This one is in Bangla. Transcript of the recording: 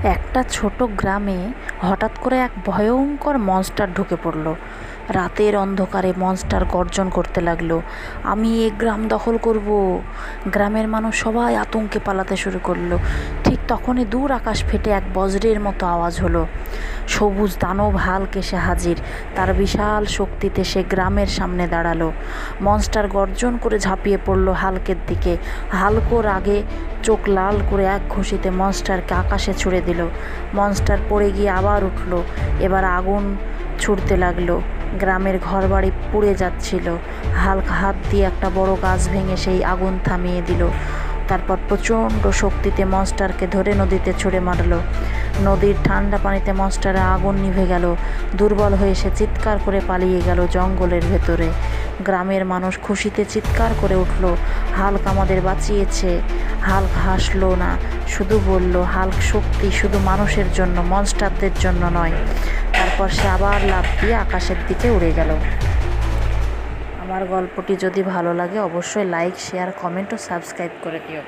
একটা ছোট গ্রামে হঠাৎ করে এক ভয়ঙ্কর মনস্টার ঢুকে পড়ল। রাতের অন্ধকারে মনস্টার গর্জন করতে লাগলো, আমি এই গ্রাম দখল করব। গ্রামের মানুষ সবাই আতঙ্কে পালাতে শুরু করলো। ঠিক তখনই দূর আকাশ ফেটে এক বজ্রের মতো আওয়াজ হলো। সবুজ দানব হাল্ক এসে হাজির। তার বিশাল শক্তিতে সে গ্রামের সামনে দাঁড়ালো। মনস্টার গর্জন করে ঝাঁপিয়ে পড়ল হাল্কের দিকে। হাল্কও রাগে চোখ লাল করে এক ঘুষিতে মনস্টারকে আকাশে ছুঁড়ে দিল। মনস্টার পড়ে গিয়ে আবার উঠল। এবার আগুন ছুটতে লাগলো। গ্রামের ঘরবাড়ি পুড়ে যাচ্ছিল। হাল্ক হাত দিয়ে একটা বড় গাছ ভেঙে সেই আগুন থামিয়ে দিল। তারপর প্রচণ্ড শক্তিতে মনস্টারকে ধরে নদীতে ছুঁড়ে মারল। নদীর ঠান্ডা পানিতে মনস্টারের আগুন নিভে গেল। দুর্বল হয়ে সে চিৎকার করে পালিয়ে গেল জঙ্গলের ভেতরে। গ্রামের মানুষ খুশিতে চিৎকার করে উঠল, হাল্ক আমাদের বাঁচিয়েছে। হাল্ক হাসলো না, শুধু বলল, হাল্ক শক্তি শুধু মানুষের জন্য, মনস্টারদের জন্য নয়। তারপর সে আবার লাফ দিয়ে আকাশের দিকে উড়ে গেল। আমার গল্পটি যদি ভালো লাগে অবশ্যই লাইক, শেয়ার, কমেন্ট ও সাবস্ক্রাইব করে দিও।